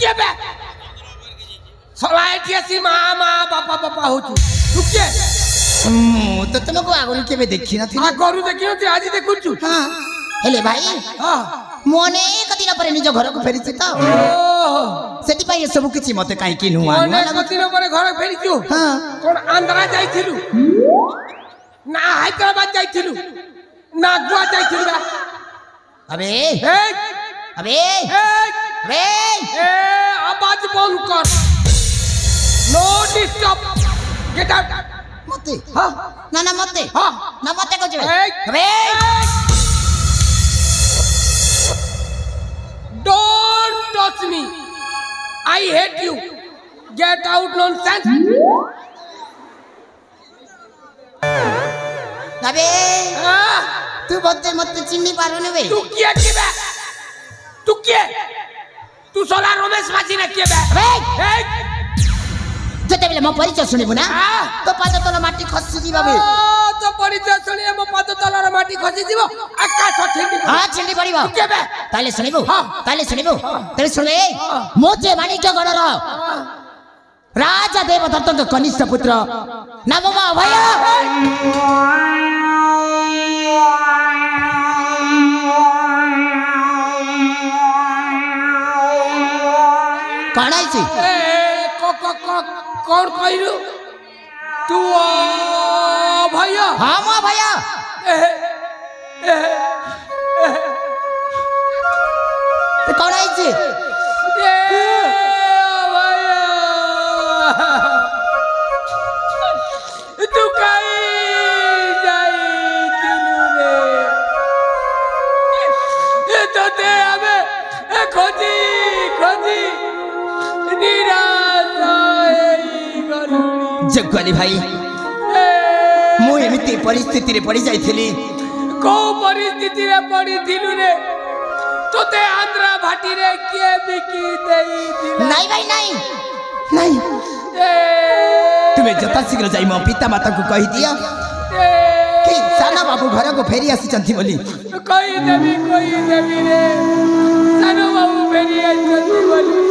किए बे सलाइटी सी मां मां बापा बापा हो तू किए तो तुमको आगुरी केबे देखि न थी आगुरी देखि न थी आज देखु छु हां हेले भाई हां मोने एक दिन पर निज घर को फेरी छी त सेति पाई सब किछि मते काई कि नुआ मोने एक दिन पर घर फेरी छु हां कोन आंध्रा जाइथिलु ना हैदराबाद जाइथिलु ना गोवा जाइथिलु बा अबे अबे अबे आवाज बंद कर नो डिस्टर्ब गेट आउट मते हां ना मते हां ना मते को जबे अबे Don't touch me. I hate you. Get out nonsense. अबे तू बोलते मत चिन्नी पारो ने बे तू किए बे तू किए तू सोला रमेश माची ने किए बे जते बेले म परिचय सुनिबु ना तो पाद तल माटी खसी जीवा बे तो परिचय सुनिए म पाद तलर माटी खसी जीवो आकाश छिंडी हां छिंडी पड़िबो किए बे ताले सुनिबु ताले सुने मोचे माणिक्य गणर राजा देवदत्त के कनिष्ठ पुत्र नाम अभय कौन आई छी कौन कहिलु तू भैया हां मां भैया तो कौन आई छी तू कहीं जाई दिलू रे तो ते हमें खोजी खोजी निराश जगवाली भाई मु एमिति परिस्थिति रे पड़ी जाइथिली को परिस्थिति रे पड़ी थिलु रे तोते आंध्रा भाटी रे के बिकी देई दिला नहीं भाई नहीं तुम्हें जता शीघ्र जाई मो पिता माता को कहि दिया कि साना बाबू घर को फेरी आसी चंती बोली कहि देबी रे सानो बाबू फेरी आसी चंती बोली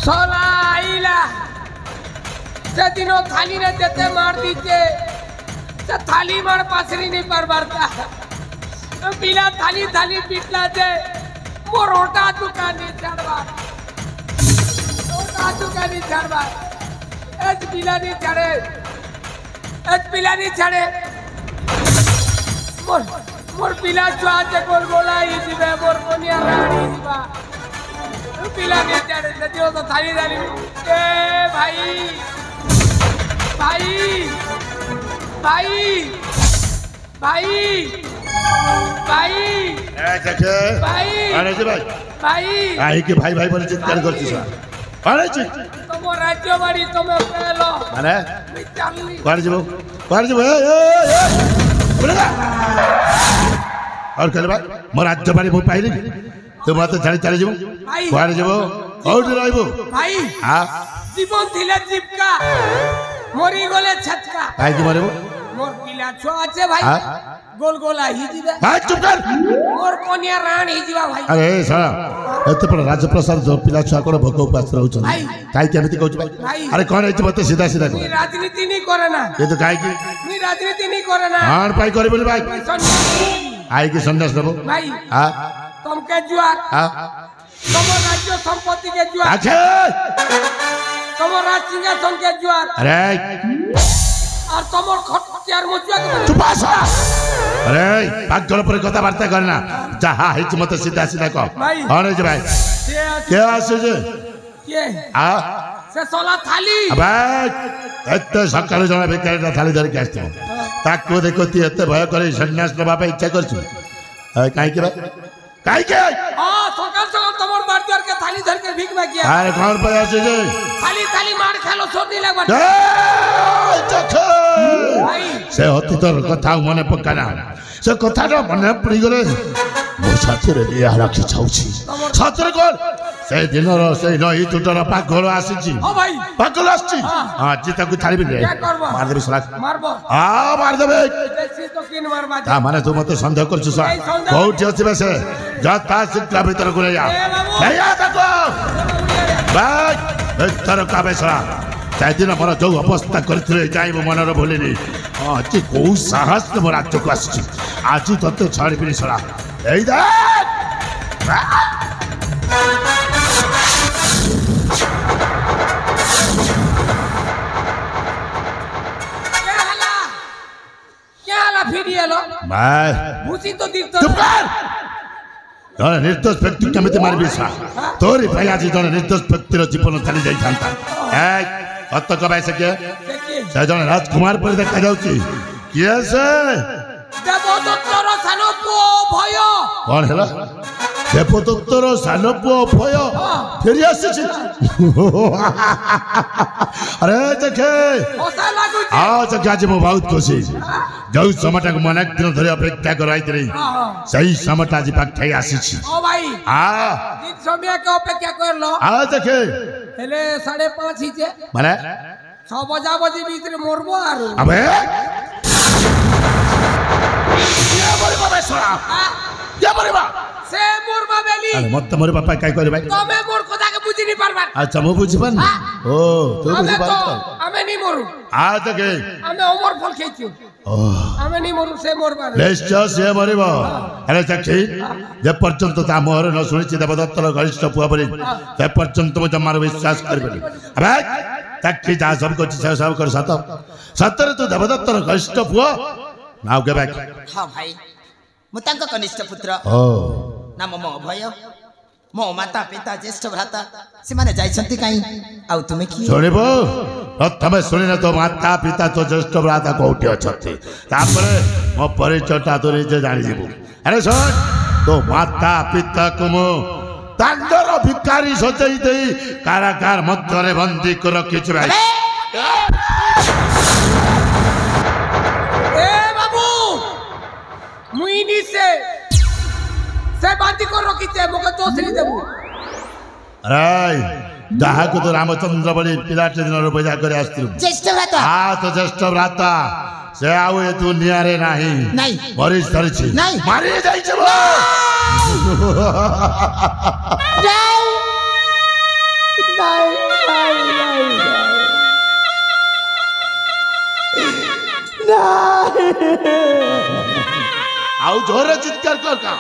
सोला आइला से दिनो थाली रे देते मार दीजे से थाली मार पासरी नहीं पर बरता बिना थाली थाली पिटला दे मोरोटा दुकानी चढ़वा रोटा दुकानी चढ़वा एज बिलानी चढ़े मोर पिला छुआते गोल गोला ही दिबे मोर कोनिया रानी दिबा पिला ने चढ़े सदियों तो थाली थाली ए भाई भाई भाई भाई भाई ए जके भाई अरे जी भाई भाई आई के भाई भाई बोले चित्कार करती सा अरे जी तुम राज्य बाड़ी तुम्हें पहलो अरे चलनी कर जबो ए बोलेगा और कहले भाई मोर राज्य बाड़ी मु पाइली तो मत चली जीव कुआरे जीव और रहबो भाई हां जीवन थिले जीवका मोरी गोले छटका काई की मरेबो मोर पिला छो আছে भाई गोल गोला ही जीवा भाई चुप कर मोर कोनिया राण ही जीवा भाई अरे साला एते पर राजप्रसाद जो पिला छुआ कोन भोक उपास रहउछन काई केमिति कहू भाई अरे कोन एते मते सीधा सीधा कह राजनीति नहीं करे ना ये तो काई की नहीं राजनीति नहीं करे ना हां पाई करे बोली भाई आई के संन्यास लेबो भाई हां तुम के जुआर हां तुम राज्य संपत्ति के जुआर अच्छा तुम राज सिंहासन के जुआर अरे और तुम खटियार मुजुआ के चुप अरे पागल पर कथा वार्ता करना जहा हिच मत सीधा सीधा कह अरे जे भाई के आसे जे के आ से सोला थाली अबे एते सकाळ जणा बेकार थाली धर के आस्ते ताको देखो ती एते भय करे सन्यास लेबा पे इच्छा करछु काई के भाई काई के हां सकाळ सकाळ तमर बारदार के थाली थाली धर के भीख मांगिया अरे कौन पे आसे जे थाली थाली मार खालो सोर नहीं लगवा भाई से होती तो कथा मने पकाना से कथाटा मने पड़ी गले मो साथरे बिया राखी छाउछि साथरे कोन से दिनर से नई टुटर पागल आसीछि ओ भाई पागल आछि हां जीता को थाली बिले मार देबे सला मारबो हां मार देबे जैसे तो किन मारबा ता माने तू मते संदेह करछु सा कोठी अछि बसे जाता सिक्का भीतर को ले जा ले जा तको भाई भीतर का बेसरा दिन मोर जो अवस्था करथिले जाइब मनर भूलिनी आज कौ साहस मोर राज्य को आसी आज तते छाड़बी सला एई दे क्या हला फिर ये लो भाई भूसी तो दिख तो चुप कर जने निर्दोष व्यक्ति केमिति मारबी सा तोरी भाई आज जने निर्दोष व्यक्तिर जीवन चली जाई थांता ए अत कबाय से के से जने राजकुमार पर देखा जाउची किए से देवदत्तर सानो पुओ भय कौन हैला देवदत्तर सानो पुओ भय फेरी आसी अरे देखे ओसा लागु आज आज मो बहुत खुशी जो समटा को मन दिन धरे अपेक्षा कराई रे सही समटा जी पाक ठई आसी ओ भाई हां दिन समय के अपेक्षा कर लो आ देखे हेले 5:30 ही जे माने 6 बजे भीतर मरबो आरो अबे ये बोले बाबा सोना ये बोले बा से मुरबा बेली अरे मत मोरे पापा काय करे भाई तमे मोर कथा के बुझी नहीं पारबार अच्छा मो बुझबन ओ तू बुझबन हमें नहीं मरु आ देखे हमें उमर फल खेचियो हमें नहीं मरु से मोरबा निश्चय से मरिबो अरे चखी जे पर्यंत ता मोर न सुनिछि देवदत्तर घनिष्ठ पुआ बरी ते पर्यंत मो जमार विश्वास करबेनी अबे चखी जा सब कुछ सब कर सत सतर तू देवदत्तर घनिष्ठ पुआ नाउ के बैक हां भाई मु तांका कनिष्ठ पुत्र ओ नाम मो भय मो माता पिता ज्येष्ठ भ्राता से माने जाइछंती काई आउ तुमे की सुनिबो प्रथमे सुनिना तो माता पिता तो ज्येष्ठ भ्राता कोठी अछथि तापरे मो परिचयटा तोरे जे जानि जेबो अरे सुन तो माता पिता को मो तांडर भिखारी सजई देई कारागार मध्य रे बंदी कर रखिछ भाई ए बाबू मुइनी से बांधी कर रखिछे मोके दोसरी देबू अरे जहा को तो रामचंद्र बड़ी पिलाटे दिन रो बजा करे आस्तिरु ज्येष्ठ भ्राता आ तो ज्येष्ठ भ्राता से आउ ए दुनिया रे नाही नहीं मरी धरछि नहीं मारी जाई छबो आउ जोर चित्कार कर का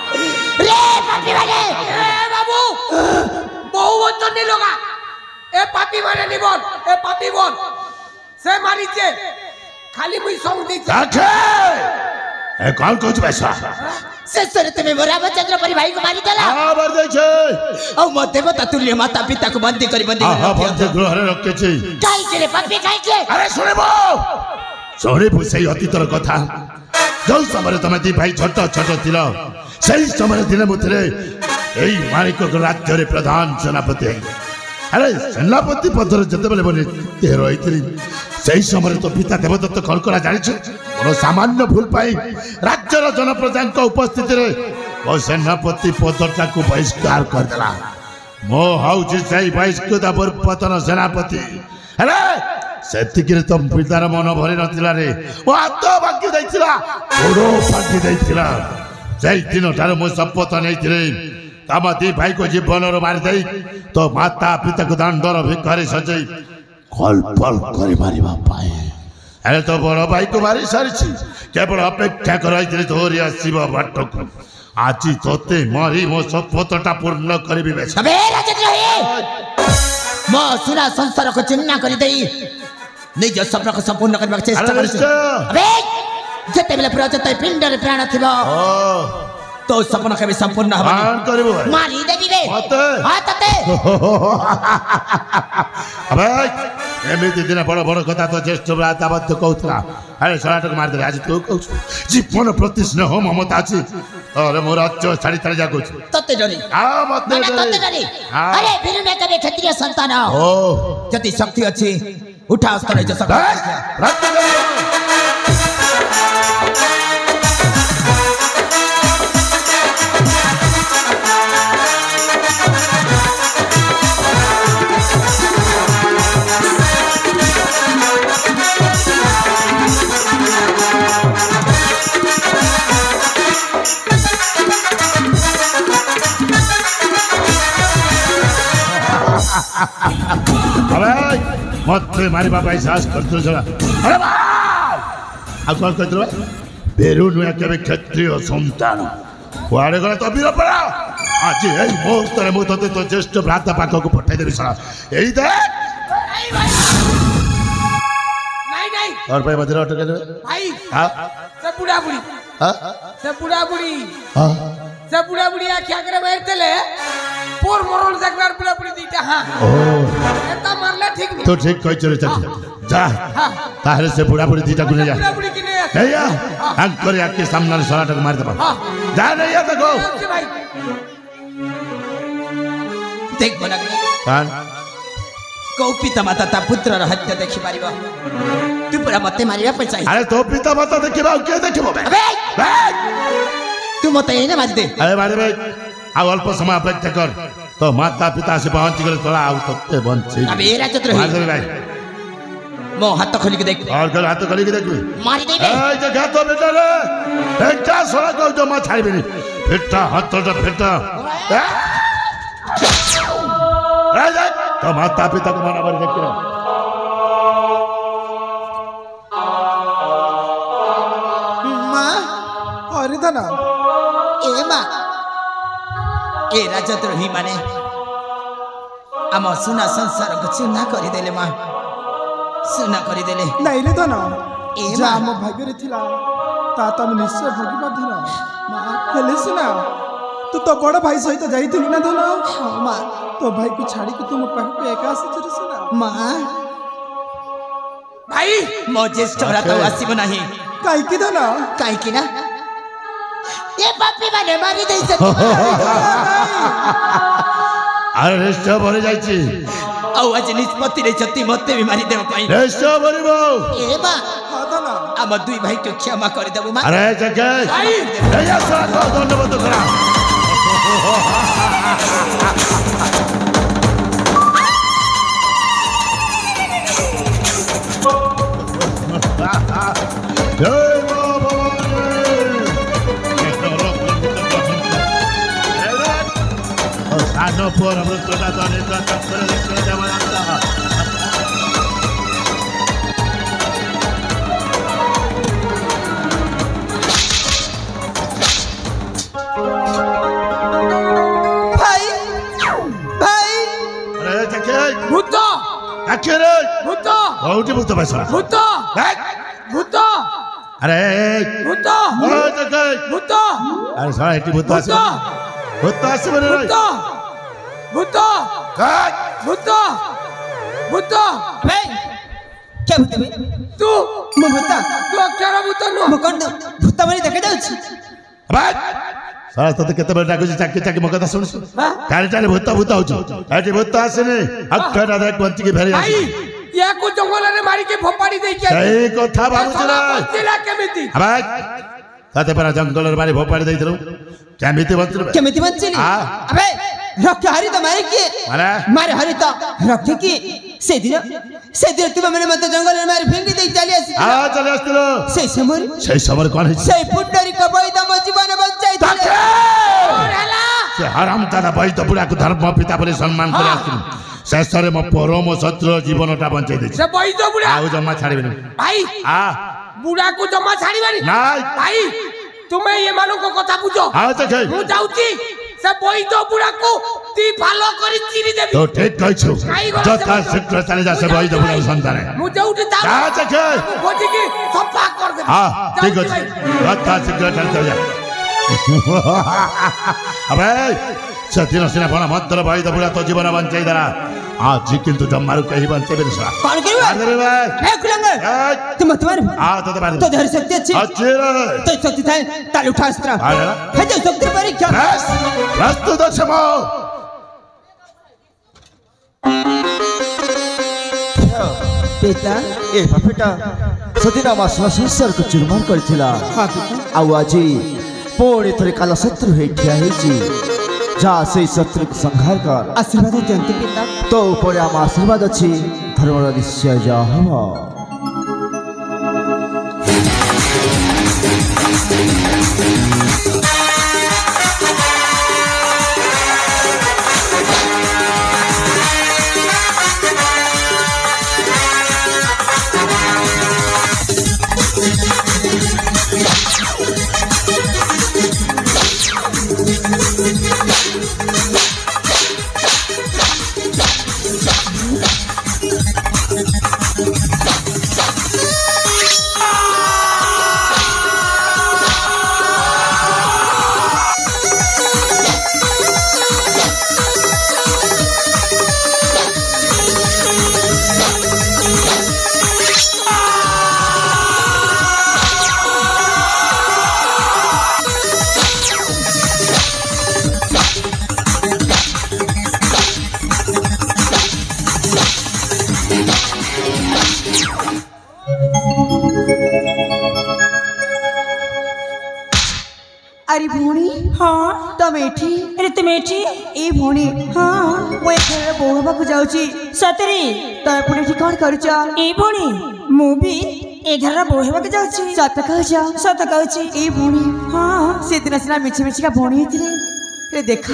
रे पापी वाले ए बाबू बहु वचन नहीं लोगा ए पापी माने नहीं बोल ए पापी बोल से मारी छे खाली मुई संग दी छे आखे ए कौन कहछ बैसा शेषरे तुमे मोर रामचंद्र परी भाई को मारी देला हां बर दे छे औ म देवता तुल्य माता पिता को बंदी करी हां बंदी गृह रे रखे छी काई के रे पापी काई के अरे सुनेबो सोरे पुसई अतीतर कथा जो समय तुम दी भाई छोट छोट थिल सही समय दिन मुथरे एई माणिक राज्य रे प्रधान सेनापति अरे सेनापति पदर जते बेले बने ते रहितरी सही समय तो पिता देवदत्त कल करा जानि छ मोर सामान्य भूल पाई राज्य रो जनप्रजा को उपस्थिति रे ओ सेनापति पदटा को बहिष्कार कर देला मो हाउज सही बहिष्कृत पतन सेनापति अरे सेतिकिरे तुम पितार मन भरि नथिला रे ओ हाथ बाकी दैथिला ओडो बाकी दैथिला जय दिन ठार मो शपथ नैथिले तम दी भाई को जीवन रो मार देई तो माता पिता को दंडर भिखारी सजई कल पल करे मारिबा पाए अरे तो बड़ भाई को मारी सारिछि केवल अपेक्षा कराइथिले तोरी आसीबा बाटक आजी तोते मारी मो शपथटा पूर्ण करबी बेस अबे राजेंद्र हे मो सुना संसार को चिन्ना करि देई निज स्वप्न को संपूर्ण करबा चेष्टा कर अबे जते बेले प्रजत पिंड रे प्राण थिबो तो सपना के संपूर्ण हबनी मान करबो मारी देबी बे मते हां तते अबे एमती दिन बड़ बड़ कथा तो ज्येष्ठ भ्राता मध्य कहूला अरे सराटक मारदे आज तू कहू जीवन प्रति स्नेह ममता अच्छी अरे मोर अच्छ छाड़ी छाड़ी जाको तते डरी मत माने तते डरी अरे वीर ने कबे क्षत्रिय संतान ओ जति शक्ति अछि उठा अस्त्र जो सकता अरे मत मारी बाबा साहस करते चला अरे आ कौन कहते बेरु नुआ केबे क्षत्रिय संतान कुआड़े गला तो वीर पड़ा आज एई मुहूर्त रे मु तते तो ज्येष्ठ भ्राता पाख को पठाई देबी साला एई दे नहीं नहीं और भाई मधुर अटके दे भाई हां से बुढ़ा बुढ़ी हां से बुढ़ा बुढ़ी हां से बुढ़ा बुढ़ी आख्या करे बैठतेले पोर मरल जगनार बुढ़ा बुढ़ी दीटा हां ओ एता मारले ठीक नहीं तो ठीक कह चले चल जा ताहरे से बुढ़ा बुढ़ी दीटा गुने जा बुढ़ा बुढ़ी किने नहीं या अंकर आके सामने सराटक मार दे जा नहीं या देखो भाई देख बना कान को पिता माता ता पुत्र र हत्या देखि पारिबो तू पूरा मते मारिया पैसा अरे तो पिता माता देखिबा के देखिबो बे तू मते एने मार दे अरे मारे भाई आ अल्प समय अपेक्षा कर तो माता पिता से पहुंच गले तोला आउ तते बंची अब ए राजत्र मार दे भाई मो हाथ खोली के देख और गल हाथ खोली के देखबी मारी दे बे ए जगह तो बेटा रे बेटा सोला को जो मा छाड़बी फेटा हाथ तो फेटा राजा तो माता पिता को माना बारी देख रहा मां और धना ए मां ए राजत्र ही माने आम सुना संसार को चुना करी देले मां सुना करी देले नहीं रे धन ए जा मां आम भाग्य रे थिला ता तम निश्चय भोगिबा धन मां हेले सुना तू तो बड़ भाई सहित जाइथिलु ना धन मां तो भाई को छाड़ी के तुम पाख पे एका से रे सुना मां भाई मो ज्येष्ठ भ्राता आसीब नाही काई की धन काई कि ना ए बापी माने मारी देई से अरे रेस्ट भरे जाईची औ आज निष्पत्ति रे छति मते भी मारी देव पाई रेस्ट भरिबो ए मां हां धन आम दुई भाई के क्षमा कर देबो मां अरे जगह या सोला को धन्यवाद करा जय मां भवानी सानो पर अमृतटा तो नेता तत्पर देखते देवता भाई भाई अरे जगह भूत अकेले भूत बहुत भूत पैसा भूत भूत अरे भूत ओ जगह भूत अरे साला एटी भूत भूत आसे भूत आसे बने भूत रे भूत काय भूत भूत भाई क्या भूत बे तू मो भूता तू अक्षर भूत नु मो कोन भूता बनी देखा जाउछि भाई साला तो केते बड़ा डाकुची चाकी चाकी मो कथा सुन काली चाली भूत भूत होछ एटी भूत आसे ने अक्षर देख बंची के फेरी भाई या को जंगल रे मारी के फोपाड़ी दे के सही कथा बाबू जिला केमिति भाई ताते पर जंगल रे मारी फोपाड़ी देइथलु केमिति बंचलु केमिति बंचिली हां अबे रखे हरि तो मारे के मारे मारे हरि तो रखे की से दिन तुम मैंने मत जंगल में मारे फेंकी दे चली आसी आ चले आस्तिलो से समर कौन है से पुंडरी का बइदा म जीवन बचाई ताके और हला से हराम दादा भाई तो बुढ़ा को धर्म पिता बोले सम्मान करे आस्तिलो शेषरे मो परम शत्रु जीवनटा बंचाई दे से बई तो बुढ़ा आउ जम्मा छाड़ीबे भाई आ बुढ़ा को जमा छाड़ी बारी नाइ भाई तुम्हें ये मानो को कथा पूछो आ देखे मु जाउची से बई तो बुढ़ा को ती फालो करी चिरी देबी तो ठीक कहछु जता शीघ्र चले जा से भाई तो बुढ़ा संतान है मु जाउटी ता जा देखे खोजी की सफा कर दे हां ठीक है जता शीघ्र चले जा अबे सतीन सिना बड़ा मत भाई तो बुढ़ा तो जीवन बंचाई दरा आज किंतु जम्मारू कहीं बनते भी नहीं कौन करेगा अरे भाई ए कुलंगर तुम तुम्हारे तो मार तो धर शक्ति अच्छी अच्छे तो शक्ति था ताल उठा अस्त्र है जो शक्ति परीक्षा प्रस्तुत क्षमा पिता ए बापेटा सदिन आम संसार को चुरमार करथिला आउ आज पुणी थरे काल शत्रु हे ठिया हेची जा से शत्रु को संहार कर आशीर्वाद दियंते पिता तो ऊपर आम आशीर्वाद अछि धर्मर निश्चय जा हो अरे भोणी हाँ तमेठी अरे तुमेठी ए भोणी हाँ ମୁଁ ଏ ଘରେ ବୋହୁ ହେବାକୁ ଯାଉଛି ସତରେ ତମେ ପୁଣି ଏଠି କ'ଣ କରୁଛ ଏ ଭଉଣୀ ମୁଁ ବି ଏ ଘରର ବୋହୂ ହେବାକୁ ଯାଉଛି ସତ କହୁଛ ସତ କହୁଛି ଏ ଭଉଣୀ ହଁ ସେଦିନ ସିନା ମିଛି ମିଛିକା ଭଉଣୀ ହେଇଥିଲେ ରେ ଦେଖ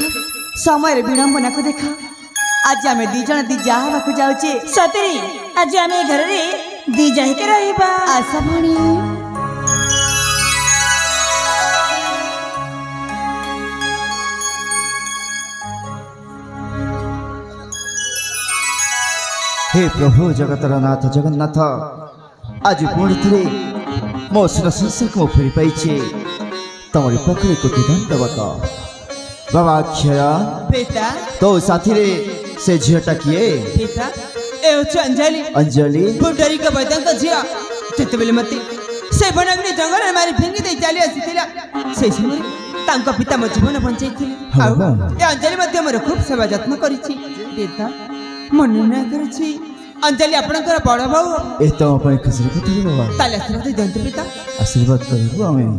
ସମୟରେ ବିଡ଼ମ୍ବନାକୁ ଦେଖ ଆଜି ଆମେ ଦି ଜଣ ଦି ଯାହା ହେବାକୁ ଯାଉଛେ ସତରେ ଆଜି ଆମେ ଏ ଘରରେ ଦି ଯାଇକି ରହିବା ଆସ ଭଉଣୀ हे प्रभु जगतर नाथ जगन्नाथ आज पुणी थे मो सुन संसार को फेरी पाई तमरी पाखे कोटि दंडवत बाबा अक्षय पिता तो साथी रे से झीटा किए पिता ए होची अंजलि अंजलि पुडरी का बदन का झिया तेतबेले मते से बनग्नि जंगल मारी फिंगी दे चाली आसीतिला से समय तांका पिता मो जीवन बंचाइथिले हाँ, आउ हाँ। ए अंजलि मध्ये मोर खूब सेवा यत्न करिछि पिता मन निर्णय करिछि अंजलि आपणकर बड़ भाऊ ए तो अपन खुशी को थी बाबा ताले आशीर्वाद दियंते पिता आशीर्वाद करू हमें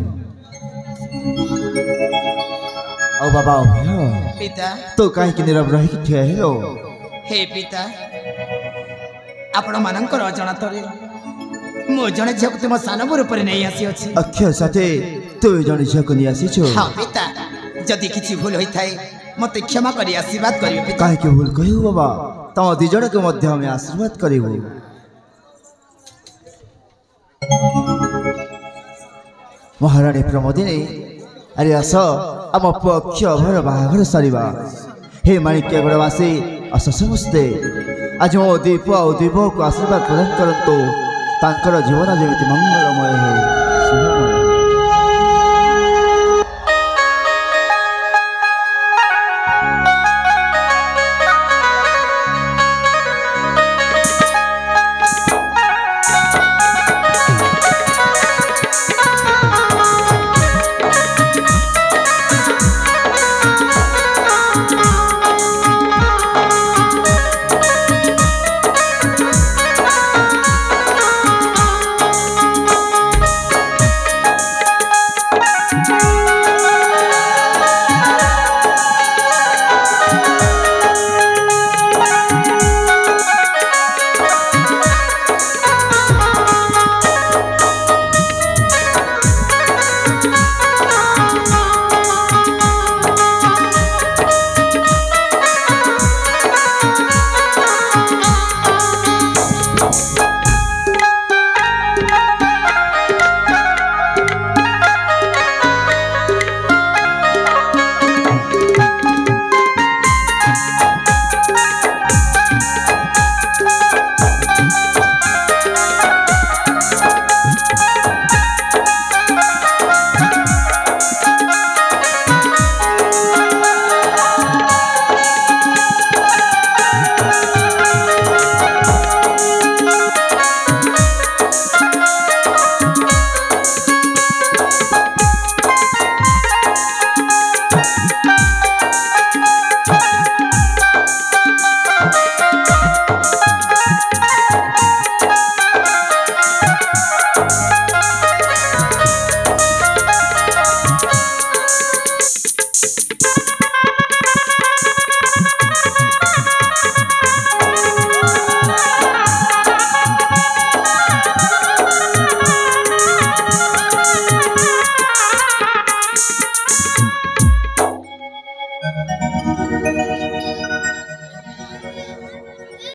ओ बाबा ओ पिता तो काहे कि निरव रही कि ठिया हेलो हे पिता आपण मानकर अजणातरे मो जने झक तुम सान रूप नहीं आसी अछि अक्षय साथे तो जने झक नि आसी छो हाँ पिता जदि किछि भूल होई थाए मते क्षमा करी आशीर्वाद करियो पिता काहे कि भूल कहियो बाबा तम दी जण के मध्य हमें आशीर्वाद करियो महारानी प्रमोदिनी अरे आस आम पक्ष भर बाहाघर सरिबा हे माणिक्य गड़वासी आस समस्ते आज मो दीप आ दीप को आशीर्वाद प्रदान करंतु तांकर जीवन जेमिति मंगलमय हो शुभमय